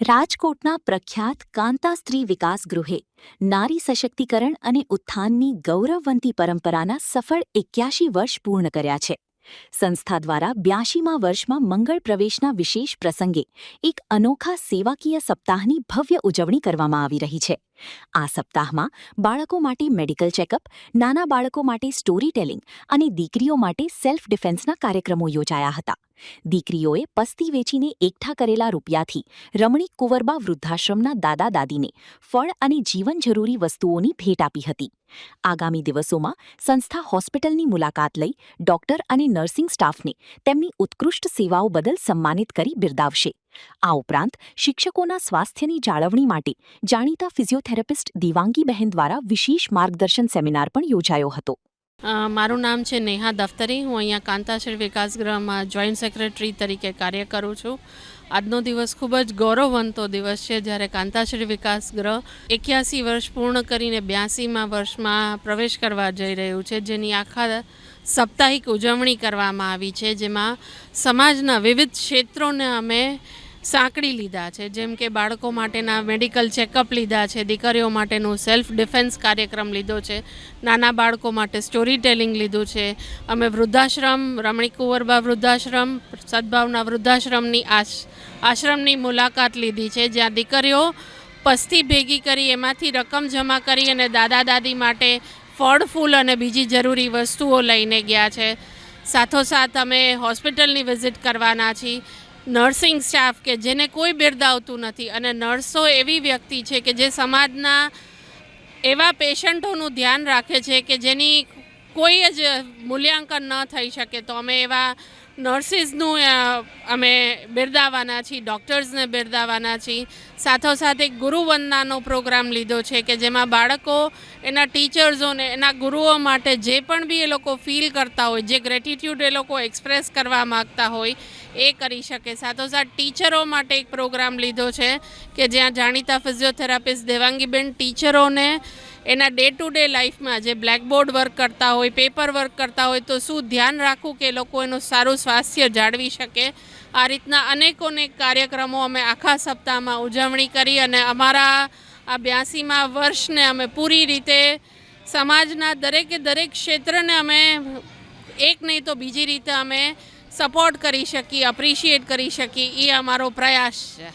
રાજકોટના પ્રખ્યાત કાંતા સ્ત્રી વિકાસ ગૃહે નારી સશક્તિકરણ અને ઉત્થાનની ગૌરવવંતી પરંપરાના સફળ 81 વર્ષ પૂર્ણ કર્યા છે. સંસ્થા દ્વારા 82મા વર્ષમાં મંગળ પ્રવેશના વિશેષ પ્રસંગે એક અનોખા સેવાકીય સપ્તાહની ભવ્ય ઉજવણી કરવામાં આવી રહી છે. આ સપ્તાહમાં બાળકો માટે મેડિકલ ચેકઅપ, નાના બાળકો માટે સ્ટોરી ટેલિંગ અને દીકરીઓ માટે સેલ્ફ ડિફેન્સના કાર્યક્રમો યોજાયા હતા. દીકરીઓએ પસ્તી વેચીને એકઠા કરેલા રૂપિયાથી રમણીક કુંવરબા વૃદ્ધાશ્રમના દાદા દાદીને ફળ અને જીવન જરૂરી વસ્તુઓની ભેટ આપી હતી. આગામી દિવસોમાં સંસ્થા હોસ્પિટલની મુલાકાત લઈ ડોક્ટર અને નર્સિંગ સ્ટાફને તેમની ઉત્કૃષ્ટ સેવાઓ બદલ સન્માનિત કરી બિરદાવશે. આ ઉપરાંત શિક્ષકોના સ્વાસ્થ્યની જાળવણી માટે જાણીતા ફિઝિયોથેરાપિસ્ટ દિવાંગીબહેન દ્વારા વિશેષ માર્ગદર્શન સેમિનાર પણ યોજાયો હતો. મારું નામ છે નેહા દફતરી. હું અહીંયા કાંતાશ્રી વિકાસગૃહમાં જોઈન્ટ સેક્રેટરી તરીકે કાર્ય કરું છું. આજનો દિવસ ખૂબ જ ગૌરવવંતો દિવસ છે, જ્યારે કાંતાશ્રી વિકાસગૃહ 81 વર્ષ પૂર્ણ કરીને 82મા વર્ષમાં પ્રવેશ કરવા જઈ રહ્યું છે, જેની આખા સાપ્તાહિક ઉજવણી કરવામાં આવી છે, જેમાં સમાજના વિવિધ ક્ષેત્રોને અમે સાંકળી લીધા છે. જેમ કે બાળકો માટેના મેડિકલ ચેકઅપ લીધા છે, દીકરીઓ માટેનું સેલ્ફ ડિફેન્સ કાર્યક્રમ લીધો છે, નાના બાળકો માટે સ્ટોરી ટેલિંગ લીધું છે. અમે વૃદ્ધાશ્રમ, રમણીક કુંવરબા વૃદ્ધાશ્રમ, સદભાવના વૃદ્ધાશ્રમની આશ્રમની મુલાકાત લીધી છે, જ્યાં દીકરીઓ પસ્તી ભેગી કરી એમાંથી રકમ જમા કરી અને દાદા દાદી માટે ફળ, ફૂલ અને બીજી જરૂરી વસ્તુઓ લઈને ગયા છે. સાથોસાથ અમે હોસ્પિટલની વિઝિટ કરવાના છીએ. નર્સિંગ સ્ટાફ કે જેને કોઈ બિરદાવતું નથી, અને નર્સો એવી વ્યક્તિ છે કે જે સમાજના એવા પેશન્ટોનું ધ્યાન રાખે છે કે જેની કોઈ જ મૂલ્યાંકન ન થઈ શકે. તો અમે એવા નર્સિસનું અમે બિરદાવવાના છીએ, ડૉક્ટર્સને બિરદાવવાના છીએ. સાથોસાથ એક ગુરુવંદનાનો પ્રોગ્રામ લીધો છે કે જેમાં બાળકો એના ટીચર્સોને, એના ગુરુઓ માટે જે પણ બી એ લોકો ફીલ કરતા હોય, જે ગ્રેટિટ્યૂડ એ લોકો એક્સપ્રેસ કરવા માગતા હોય એ કરી શકે. સાથોસાથ ટીચરો માટે એક પ્રોગ્રામ લીધો છે કે જ્યાં જાણીતા ફિઝિયોથેરાપિસ્ટ દેવાંગીબેન ટીચરોને એના ડે ટુ ડે લાઈફમાં જે બ્લેકબોર્ડ વર્ક કરતા હોય, પેપર વર્ક કરતા હોય, તો શું ધ્યાન રાખવું કે એ લોકો એનું સારું સ્વાસ્થ્ય જાળવી શકે. આ રીતના અનેકોનેક કાર્યક્રમો અમે આખા સપ્તાહમાં ઉજવણી કરી અને અમારા આ 82મા વર્ષને અમે પૂરી રીતે સમાજના દરેકે દરેક ક્ષેત્રને અમે એક નહીં તો બીજી રીતે અમે સપોર્ટ કરી શકીએ, અપ્રિશિએટ કરી શકીએ, એ અમારો પ્રયાસ છે.